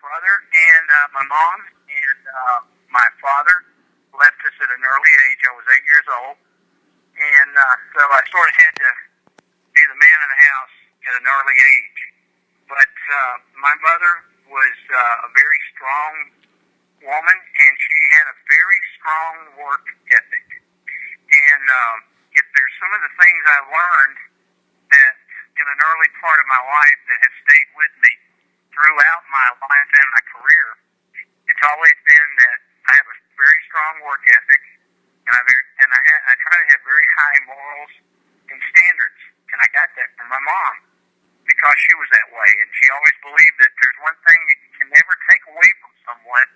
brother and my mom and my father left us at an early age. I was 8 years old, and so I sort of had to be the man in the house at an early age. But my mother was a very strong woman, and she had a very strong work ethic. And if there's some of the things I learned that in an early part of my life that have stayed with me throughout my life and my career, it's always been that I have a very strong work ethic, and I try to have very high morals and standards, and I got that from my mom because she was that way, and she always believed that there's one thing that you can never take away from someone,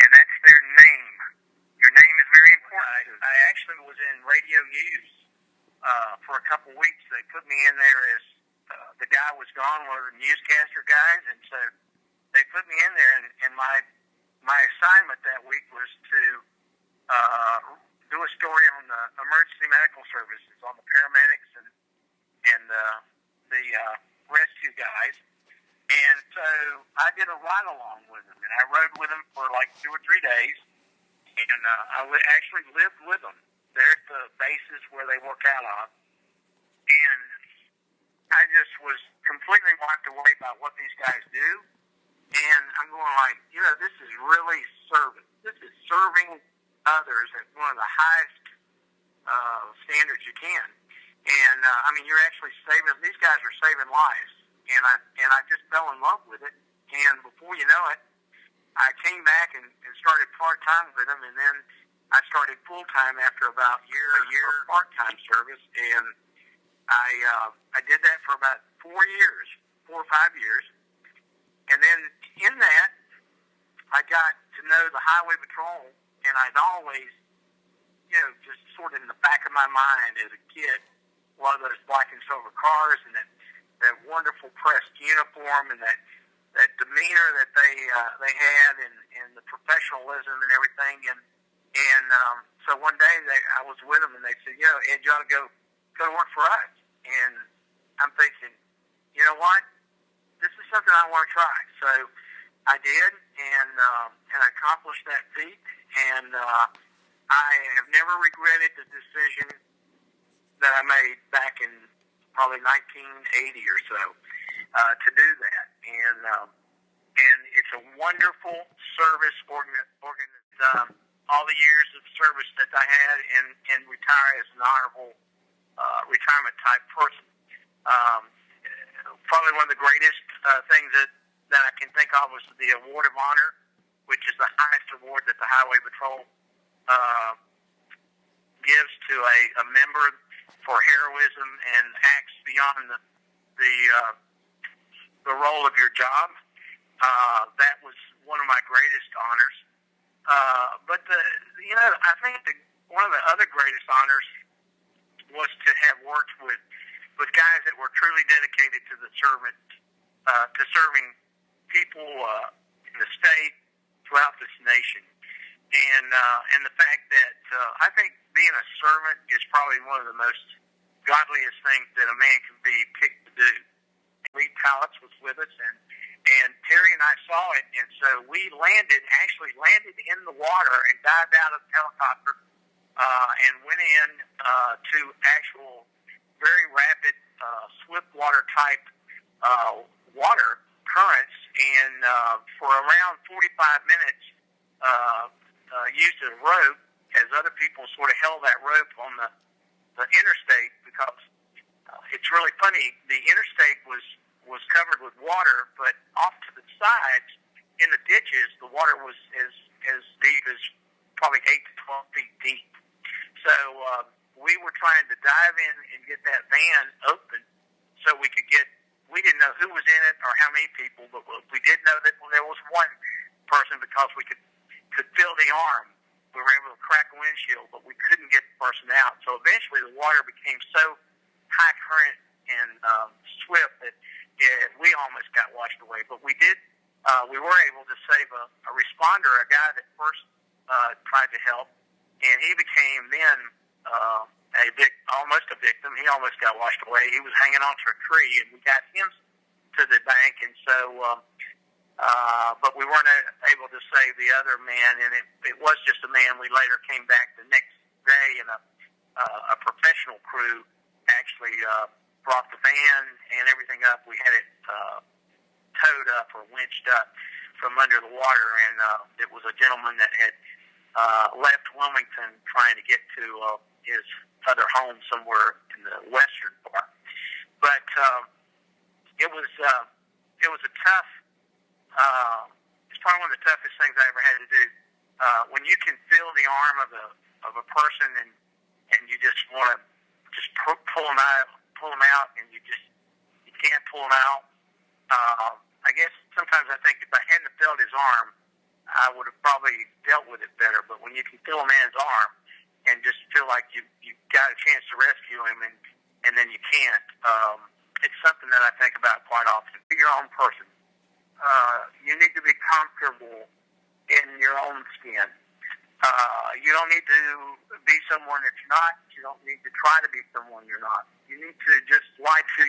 and that's their name. Your name is very important. I actually was in radio news for a couple weeks. They put me in there as the guy was gone, one of the newscaster guys, and so they put me in there, and my assignment that week was to do a story on the emergency medical services, on the paramedics and the rescue guys. And so I did a ride along with them, and I rode with them for like 2 or 3 days, and I actually lived with them there at the bases where they work out of. And I just was completely wiped away by what these guys do. And I'm going like, this is really service. This is serving others at one of the highest standards you can. And you're actually saving. These guys are saving lives. And I just fell in love with it. And before you know it, I came back and started part time with them, and then I started full time after about a year of part time service. And I did that for about 4 or 5 years. And then in that, I got to know the Highway Patrol, and I'd always, just sort of in the back of my mind as a kid, a lot of those black and silver cars and that wonderful pressed uniform and that demeanor that they had and the professionalism and everything. And so one day I was with them, and they said, Ed, you ought to go to work for us. And I'm thinking, you know what? This is something I want to try. So I did, and I accomplished that feat. And I have never regretted the decision that I made back in probably 1980 or so to do that. And it's a wonderful service organization. All the years of service that I had, and retire as an honorable retirement type person. Probably one of the greatest things that I can think of was the Award of Honor, which is the highest award that the Highway Patrol gives to a member for heroism and acts beyond the role of your job. That was one of my greatest honors. But I think one of the other greatest honors was to have worked with guys that were truly dedicated to to serving people in the state, throughout this nation, and the fact that I think being a servant is probably one of the most godliest things that a man can be picked to do. Lee Pallets was with us, and Terry and I saw it, and so we actually landed in the water and dived out of the helicopter and went in to actual very rapid swift water type water currents, and for around 45 minutes used a rope as other people sort of held that rope on the interstate, because it's really funny. The interstate was covered with water, but off to the sides in the ditches, the water was as deep as probably 8 to 12 feet deep. So we were trying to dive in and get that van open so we could get. We didn't know who was in it or how many people, but we did know that there was one person because we could feel the arm. We were able to crack a windshield, but we couldn't get the person out. So eventually the water became so high current and swift that we almost got washed away. But we did. We were able to save a responder, a guy that first tried to help, and he became then almost a victim. He almost got washed away. He was hanging onto a tree, and we got him to the bank. And so but we weren't able to save the other man, and it was just a man. We later came back the next day, and a professional crew actually brought the van and everything up. We had it towed up or winched up from under the water, and it was a gentleman that had left Wilmington trying to get to his other home somewhere in the western part. But it was a tough. It's probably one of the toughest things I ever had to do. When you can feel the arm of a person and you just want to just pull them out, and you can't pull them out. I guess sometimes I think if I hadn't felt his arm, I would have probably dealt with it better. But when you can feel a man's arm and just feel like you got a chance to rescue him, and then you can't, it's something that I think about quite often. Be your own person. You need to be comfortable in your own skin. You don't need to be someone that you're not. You don't need to try to be someone you're not. You need to just lie to